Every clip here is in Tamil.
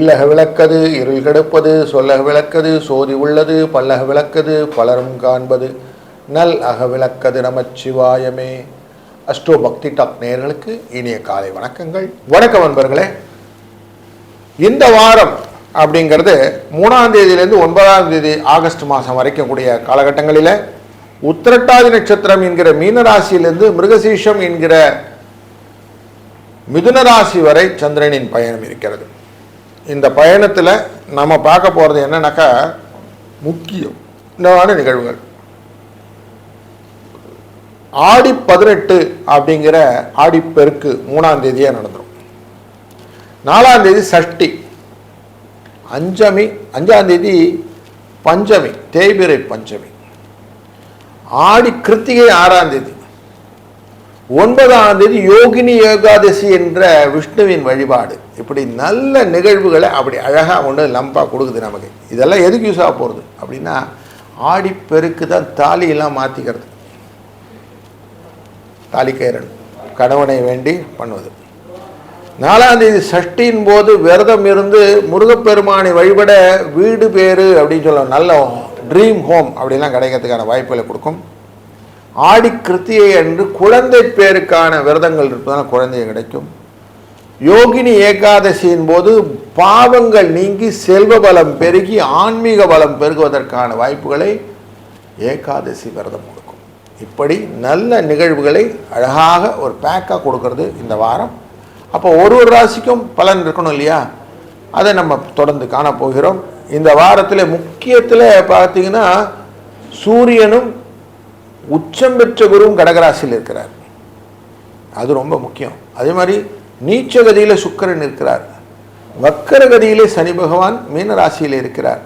இல்லக விளக்கது இருள் கெடுப்பது சொல்லக விளக்கது சோதி உள்ளது பல்லக விளக்கது பலரும் காண்பது நல் அக விளக்கது நமச்சிவாயமே. அஸ்ட்ரோ பக்தி டாக் நேயர்களுக்கு இனிய காலை வணக்கங்கள். வணக்கம் நண்பர்களே. இந்த வாரம் அப்படிங்கிறது 3ஆம் தேதியிலிருந்து 9ஆம் தேதி ஆகஸ்ட் மாதம் வரைக்கும் கூடிய காலகட்டங்களில் உத்திரட்டாதி நட்சத்திரம் என்கிற மீனராசியிலிருந்து மிருகசீஷம் என்கிற மிதுனராசி வரை சந்திரனின் பயணம் இருக்கிறது. இந்த பயணத்தில் நம்ம பார்க்க போகிறது என்னன்னாக்கா முக்கியமான நிகழ்வுகள். ஆடி 18 அப்படிங்கிற ஆடிப்பெருக்கு 3ஆம் தேதியே நடந்துடும். 4ஆம் தேதி சஷ்டி, 5ஆம் தேதி பஞ்சமி, தேய்பிறை பஞ்சமி, ஆடி கிருத்திகை 6ஆம் தேதி, 9ஆம் தேதி யோகினி ஏகாதசி என்ற விஷ்ணுவின் வழிபாடு. இப்படி நல்ல நிகழ்வுகளை அப்படி அழகாக ஒன்று லம்பாக கொடுக்குது நமக்கு. இதெல்லாம் எதுக்கு யூஸ் ஆக போகிறது அப்படின்னா, ஆடிப்பெருக்கு தான் தாலியெல்லாம் மாற்றிக்கிறது. தாலிக்கயிறன் கணவனை வேண்டி பண்ணுவது. 4ஆம் தேதி சஷ்டியின் போது விரதம் இருந்து முருகப்பெருமானை வழிபட வீடு பேரு அப்படின்னு சொல்லுவோம், நல்ல ட்ரீம் ஹோம் அப்படிலாம் கிடைக்கிறதுக்கான வாய்ப்புகளை கொடுக்கும். ஆடி கிருத்திகை அன்று குழந்தை பேருக்கான விரதங்கள் இருப்பதால் குழந்தை கிடைக்கும். யோகினி ஏகாதசியின் போது பாவங்கள் நீங்கி செல்வ பலம் பெருகி ஆன்மீக பலம் பெருகுவதற்கான வாய்ப்புகளை ஏகாதசி விரதம் கொடுக்கும். இப்படி நல்ல நிகழ்வுகளை அழகாக ஒரு பேக்காக கொடுக்கறது இந்த வாரம். அப்போ ஒரு ராசிக்கும் பலன் இருக்கணும் இல்லையா, அதை நம்ம தொடர்ந்து காணப்போகிறோம். இந்த வாரத்தில் முக்கியத்தில் பார்த்தீங்கன்னா சூரியனும் உச்சம் பெற்ற குருவும் கடகராசியில் இருக்கிறார், அது ரொம்ப முக்கியம். அதே மாதிரி நீச்சகதியில் சுக்கிரன் இருக்கிறார், வக்கரகதியிலே சனி பகவான் மீனராசியில் இருக்கிறார்,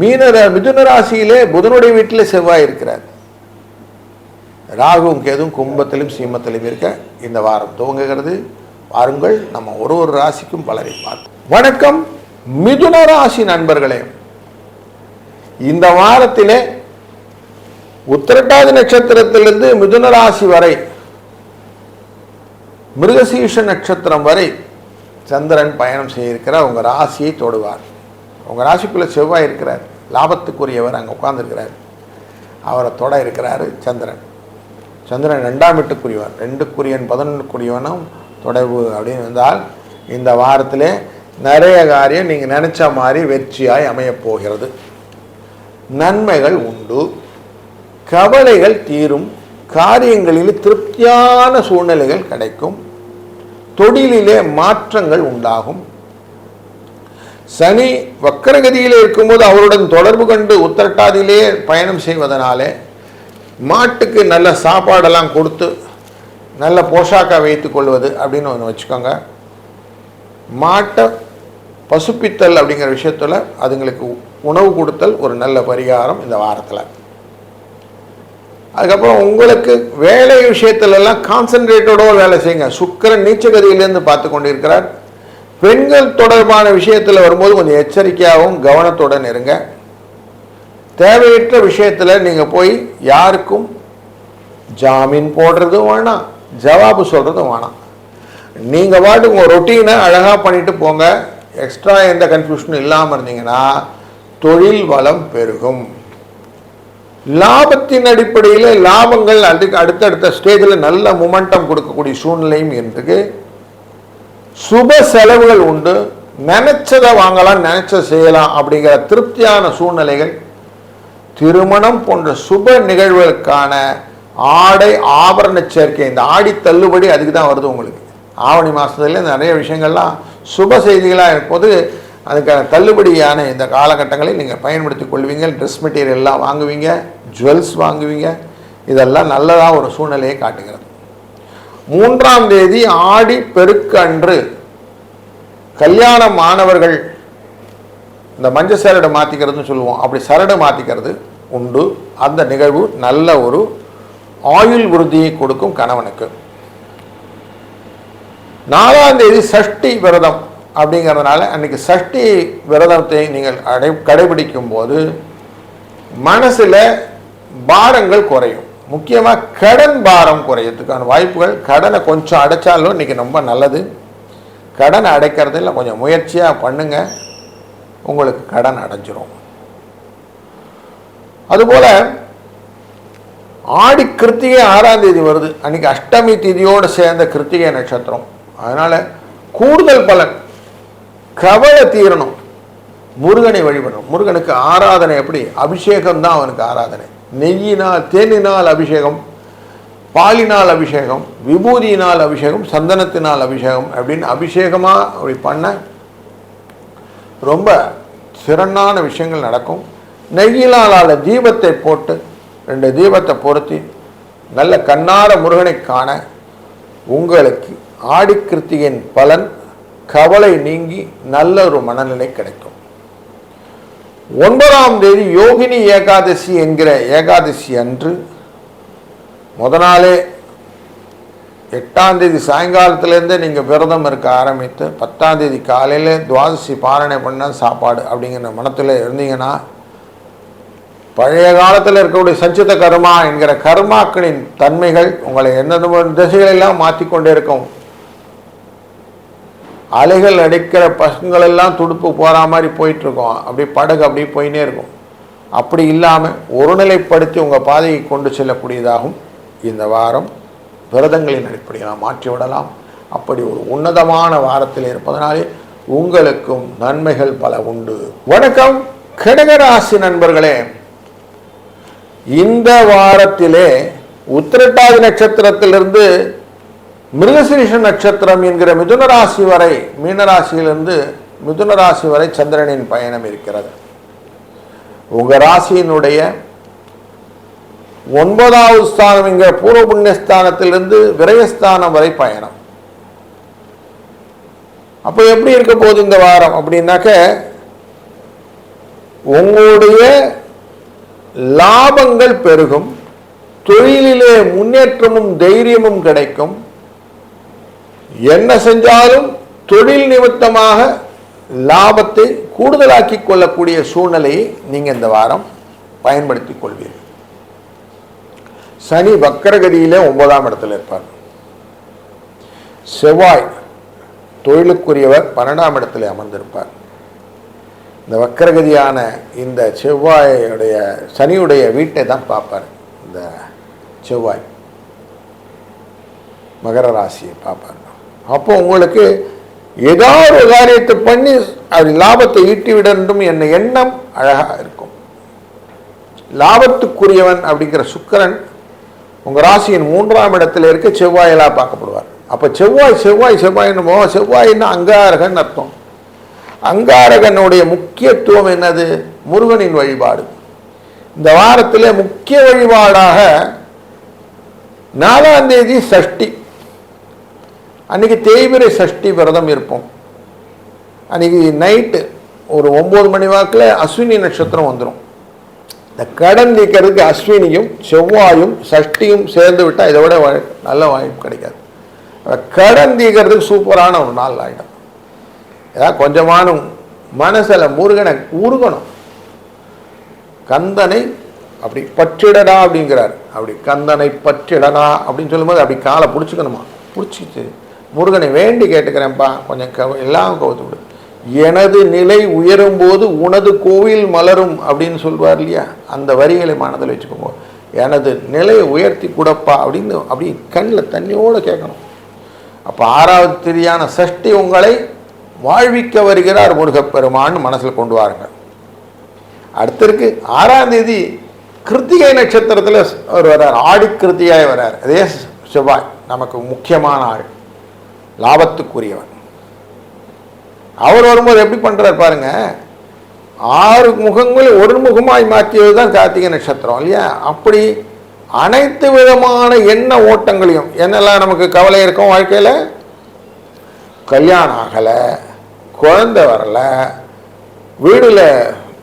மிதுன ராசியிலே புதனுடைய வீட்டிலே செவ்வாய் இருக்கிறார், ராகுவும் கேதும் கும்பத்திலும் சீமத்திலும் இருக்க இந்த வாரம் துவங்குகிறது. வாருங்கள் நம்ம ஒரு ராசிக்கும் பலரை பார்த்து. வணக்கம் மிதுன ராசி நண்பர்களே. இந்த வாரத்திலே உத்திரட்டாதி நட்சத்திரத்திலிருந்து மிதுன ராசி வரை மிருகசீஷ நட்சத்திரம் வரை சந்திரன் பயணம் செய்ய இருக்கிறார். உங்கள் ராசியை தொடுவார். உங்கள் ராசிக்குள்ளே செவ்வாய் இருக்கிறார், லாபத்துக்குரியவர் அங்கே உட்கார்ந்துருக்கிறார், அவரை தொட இருக்கிறாரு சந்திரன். சந்திரன் 2ஆம் வீட்டுக்குரியவர், 2க்குரியன் 11க்குரியவனும் தொடர்பு அப்படின்னு வந்தால் இந்த வாரத்திலே நிறைய காரியம் நீங்கள் நினைச்ச மாதிரி வெற்றியாய் அமையப் போகிறது. நன்மைகள் உண்டு, கவலைகள் தீரும், காரியங்களில் திருப்தியான சூழ்நிலைகள் கிடைக்கும், தொழிலிலே மாற்றங்கள் உண்டாகும். சனி வக்கரகதியிலே இருக்கும்போது அவருடன் தொடர்பு கொண்டு உத்திரட்டாதியிலே பயணம் செய்வதனாலே மாட்டுக்கு நல்ல சாப்பாடெல்லாம் கொடுத்து நல்ல போஷாக்கா வைத்துக் கொள்வது அப்படின்னு ஒன்று வச்சுக்கோங்க. மாட்டை பசுப்பித்தல் அப்படிங்கிற விஷயத்தில் அதுங்களுக்கு உணவு கொடுத்தல் ஒரு நல்ல பரிகாரம் இந்த வாரத்தில். அதுக்கப்புறம் உங்களுக்கு வேலை விஷயத்திலெல்லாம் கான்சன்ட்ரேட்டோட வேலை செய்யுங்க. சுக்கிரன் நீச்சகதியிலேருந்து பார்த்து கொண்டிருக்கிறார். பெண்கள் தொடர்பான விஷயத்தில் வரும்போது கொஞ்சம் எச்சரிக்கையாகவும் கவனத்துடன் இருங்க. தேவையற்ற விஷயத்தில் நீங்கள் போய் யாருக்கும் ஜாமீன் போடுறதும் வேணாம், ஜவாபு சொல்கிறதும் வேணாம். நீங்கள் பாட்டுக்கு உங்கள் ரொட்டீனை அழகாக பண்ணிட்டு போங்க. எக்ஸ்ட்ரா எந்த கன்ஃபியூஷனும் இல்லாமல் இருந்தீங்கன்னா தொழில் வளம் பெருகும். லாபத்தின் அடிப்படையில் லாபங்கள் அதுக்கு அடுத்தடுத்த ஸ்டேஜில் நல்ல மொமெண்டம் கொடுக்கக்கூடிய சூழ்நிலையும் இருக்கு. சுப செலவுகள் உண்டு, நினைச்சதை வாங்கலாம், நினைச்சதை செய்யலாம் அப்படிங்கிற திருப்தியான சூழ்நிலைகள். திருமணம் போன்ற சுப நிகழ்வுகளுக்கான ஆடை ஆபரண சேர்க்கை, இந்த ஆடி தள்ளுபடி அதுக்கு தான் வருது உங்களுக்கு. ஆவணி மாதத்துல நிறைய விஷயங்கள்லாம் சுப செய்திகளாக இருப்போது அதுக்கான தள்ளுபடியான இந்த காலகட்டங்களில் நீங்கள் பயன்படுத்தி கொள்வீங்க. ட்ரெஸ் மெட்டீரியல்லாம் வாங்குவீங்க, ஜுவல்ஸ் வாங்குவீங்க. இதெல்லாம் நல்லதாக ஒரு சூழ்நிலையை காட்டுகிறது. 3ஆம் தேதி ஆடி பெருக்கு அன்று கல்யாணம் ஆனவர்கள் இந்த மஞ்சள் சரடு மாற்றிக்கிறதுன்னு சொல்லுவோம், அப்படி சரடு மாற்றிக்கிறது உண்டு. அந்த நிகழ்வு நல்ல ஒரு ஆயுள் விருத்தியை கொடுக்கும் கணவனுக்கு. 4ஆம் தேதி சஷ்டி விரதம் அப்படிங்கிறதுனால அன்றைக்கி சஷ்டி விரதத்தை நீங்கள் கடைபிடிக்கும் போது மனசில் பாரங்கள் குறையும். முக்கியமாக கடன் பாரம் குறையத்துக்கான வாய்ப்புகள், கடனை கொஞ்சம் அடைச்சாலும் இன்றைக்கி ரொம்ப நல்லது. கடன் அடைக்கிறதில் கொஞ்சம் முயற்சியாக பண்ணுங்க, உங்களுக்கு கடன் அடைஞ்சிரும். அதுபோல் ஆடி கிருத்திகை 6ஆம் தேதி வருது, அன்றைக்கி அஷ்டமி திதியோடு சேர்ந்த கிருத்திகை நட்சத்திரம். அதனால் கூடுதல் பலன், கவலை தீரணும், முருகனை வழிபடணும். முருகனுக்கு ஆராதனை எப்படி? அபிஷேகம் தான் அவனுக்கு ஆராதனை. நெய்யினால் தேனினால் அபிஷேகம், பாலினால் அபிஷேகம், விபூதியினால் அபிஷேகம், சந்தனத்தினால் அபிஷேகம் அப்படின்னு அபிஷேகமாக அப்படி பண்ண ரொம்ப சிறப்பான விஷயங்கள் நடக்கும். நெய்யினால் தீபத்தை போட்டு 2 தீபத்தை பொருத்தி நல்ல கண்ணார முருகனை காண உங்களுக்கு ஆடி கிருத்திகையின் பலன், கவலை நீங்கி நல்ல ஒரு மனநிலை கிடைக்கும். 9ஆம் தேதி யோகினி ஏகாதசி என்கிற ஏகாதசி அன்று முதநாளே 8ஆம் தேதி சாயங்காலத்திலேருந்தே நீங்கள் விரதம் இருக்க ஆரம்பித்து 10ஆம் தேதி காலையில் துவாதசி பாரணை பண்ண சாப்பாடு அப்படிங்கிற மனத்தில் இருந்தீங்கன்னா பழைய காலத்தில் இருக்கக்கூடிய சஞ்சித கர்மா என்கிற கர்மாக்களின் தன்மைகள் உங்களை எந்தெந்த திசைகளெல்லாம் மாற்றிக்கொண்டே இருக்கும். அலைகள் அடிக்கிற பசங்களெல்லாம் துடுப்பு போகிற மாதிரி போயிட்டுருக்கோம், அப்படி படகு அப்படி போயினே இருக்கும். அப்படி இல்லாமல் ஒருநிலைப்படுத்தி உங்கள் பாதையை கொண்டு செல்லக்கூடியதாகும் இந்த வாரம் விரதங்களின் அடிப்படையில் மாற்றி விடலாம். அப்படி ஒரு உன்னதமான வாரத்தில் இருப்பதனாலே உங்களுக்கும் நன்மைகள் பல உண்டு. வணக்கம் கடகராசி நண்பர்களே, இந்த வாரத்திலே உத்திரட்டாதி நட்சத்திரத்திலிருந்து மிருகசீரிஷ நட்சத்திரம் என்கிற மிதுன ராசி வரை, மீனராசியிலிருந்து மிதுன ராசி வரை சந்திரனின் பயணம் இருக்கிறது. உங்கள் ராசியினுடைய 9வது ஸ்தானம் என்கிற பூர்வ புண்ணியஸ்தானத்திலிருந்து விரயஸ்தானம் வரை பயணம். அப்போ எப்படி இருக்க போகுது இந்த வாரம் அப்படின்னாக்க, உங்களுடைய லாபங்கள் பெருகும், தொழிலிலே முன்னேற்றமும் தைரியமும் கிடைக்கும். என்ன செஞ்சாலும் தொழில் நிமித்தமாக லாபத்தை கூடுதலாக்கி கொள்ளக்கூடிய சூழ்நிலையை நீங்கள் இந்த வாரம் பயன்படுத்திக் கொள்வீர்கள். சனி வக்கரகதியிலே 9ஆம் இடத்தில் இருப்பார். செவ்வாய் தொழிலுக்குரியவர் 12ஆம் இடத்தில் அமர்ந்திருப்பார். இந்த வக்கரகதியான இந்த செவ்வாயுடைய சனியுடைய வீட்டை தான் பார்ப்பார். இந்த செவ்வாய் மகர ராசியை பார்ப்பார். அப்போ உங்களுக்கு ஏதாவது ஒரு காரியத்தை பண்ணி அது லாபத்தை ஈட்டி விட வேண்டும் என்ற எண்ணம் அழகாக இருக்கும். லாபத்துக்குரியவன் அப்படிங்கிற சுக்கிரன் உங்கள் ராசியின் 3ஆம் இடத்துல இருக்க செவ்வாயெல்லாம் பார்க்கப்படுவார். அப்போ செவ்வாயின்னு செவ்வாயின்னா அங்காரகன் அர்த்தம். அங்காரகனுடைய முக்கியத்துவம் என்னது? முருகனின் வழிபாடு. இந்த வாரத்தில் முக்கிய வழிபாடாக 4ஆம் தேதி சஷ்டி, அன்றைக்கி தேய்பிரை சஷ்டி விரதம் இருப்போம். அன்றைக்கி நைட்டு ஒரு 9 மணி வாக்கில் அஸ்வினி நட்சத்திரம் வந்துடும். இந்த கடன் நீக்கிறதுக்கு அஸ்வினியும் செவ்வாயும் சஷ்டியும் சேர்ந்து விட்டால் இதை விட நல்ல வாய்ப்பு கிடைக்காது. கடன் தீக்கிறதுக்கு சூப்பரான ஒரு நாள் ஆகிடும். ஏதாவது கொஞ்சமான மனசில் முருகனை உருகணும். கந்தனை அப்படி பற்றிடடா அப்படிங்கிறார். அப்படி கந்தனை பற்றிடடா அப்படின்னு சொல்லும்போது அப்படி காலை பிடிச்சிக்கணுமா, பிடிச்சிட்டு முருகனை வேண்டி கேட்டுக்கிறேன்ப்பா, கொஞ்சம் எல்லாம் கவுத்து விடு, எனது நிலை உயரும் போது உனது கோவில் மலரும் அப்படின்னு சொல்வார் இல்லையா, அந்த வரிகளை மனதில் வச்சுக்கோங்க. எனது நிலையை உயர்த்தி கூடப்பா அப்படின்னு அப்படி கண்ணில் தண்ணியோடு கேட்கணும். அப்போ 6வது திதியான சஷ்டி உங்களை வாழ்விக்க வருகிறார் முருகப்பெருமான்னு மனசில் கொண்டு வாருங்க. அடுத்திருக்கு 6ஆம் தேதி கிருத்திகை நட்சத்திரத்தில் அவர் வர்றார். ஆடி கிருத்திகாய் வர்றார். அதே செவ்வாய் நமக்கு முக்கியமான ஆள், லாபத்துக்குரியவன். அவர் வரும்போது எப்படி பண்ணுறார் பாருங்க, 6 முகங்களை ஒரு முகமாய் மாற்றியது தான் கார்த்திகை நட்சத்திரம் இல்லையா. அப்படி அனைத்து விதமான எண்ண ஓட்டங்களையும், என்னெல்லாம் நமக்கு கவலை இருக்கும் வாழ்க்கையில், கல்யாணம் ஆகலை, குழந்தை வரலை, வீடில்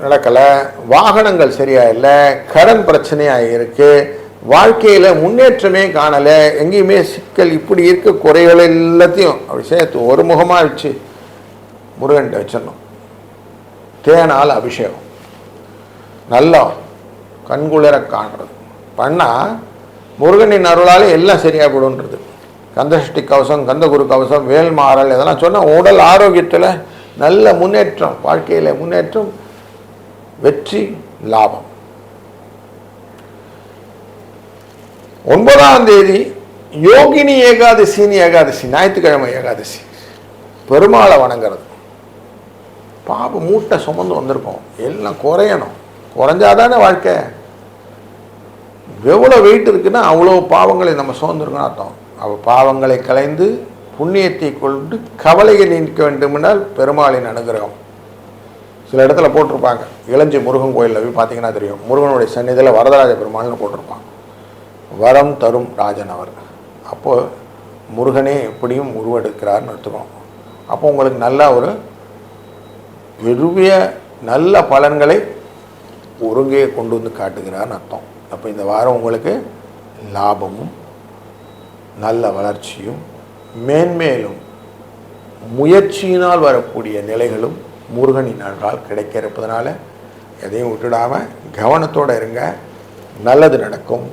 நடக்கலை, வாகனங்கள் சரியாக இல்லை, கடன் பிரச்சனையாக இருக்குது, வாழ்க்கையில் முன்னேற்றமே காணலை, எங்கேயுமே சிக்கல், இப்படி இருக்க குறைகள் எல்லாத்தையும் அப்படி சேர்த்து ஒரு முகமாக வச்சு முருகன்கிட்ட வச்சிடணும். தேனால் அபிஷேகம் நல்லா கண்குளிர காணுறது பண்ணால் முருகனின் அருளால் எல்லாம் சரியாக போடுன்றது. கந்தசஷ்டி கவசம், கந்தகுரு கவசம், வேல்மாறல் இதெல்லாம் சொன்னால் உடல் ஆரோக்கியத்தில் நல்ல முன்னேற்றம், வாழ்க்கையில் முன்னேற்றம், வெற்றி, லாபம். 9ஆம் தேதி யோகினி ஏகாதசின்னு ஏகாதசி, ஞாயிற்றுக்கிழமை ஏகாதசி. பெருமாளை வணங்குறது. பாப மூட்டை சுமந்து வந்திருக்கோம், எல்லாம் குறையணும். குறைஞ்சாதானே வாழ்க்கை. எவ்வளோ வெயிட் இருக்குன்னா அவ்வளோ பாவங்களை நம்ம சுமந்துருக்கணும் அர்த்தம். பாவங்களை கலைந்து புண்ணியத்தை கொண்டு கவலையை நீக்க வேண்டுமென்றால் பெருமாளின் அனுகிரகம். சில இடத்துல போட்டிருப்பாங்க, இளஞ்சி முருகன் கோயிலில் போய் பார்த்தீங்கன்னா தெரியும், முருகனுடைய சன்னிதியில் வரதராஜ பெருமாள்னு போட்டிருப்பாங்க. வரம் தரும் ராஜன் அவர். அப்போது முருகனே எப்படியும் உருவெடுக்கிறார்னு எடுத்துக்கணும். அப்போ உங்களுக்கு நல்ல ஒரு விரும்பிய நல்ல பலன்களை ஒருங்கே கொண்டு வந்து காட்டுகிறார்னு அர்த்தம். அப்போ இந்த வாரம் உங்களுக்கு லாபமும் நல்ல வளர்ச்சியும் மேன்மேலும் முயற்சியினால் வரக்கூடிய நிலைகளும் முருகனின் அருளால் கிடைக்க இருப்பதனால எதையும் விட்டுடாமல் கவனத்தோடு இருங்க. நல்லது நடக்கும்.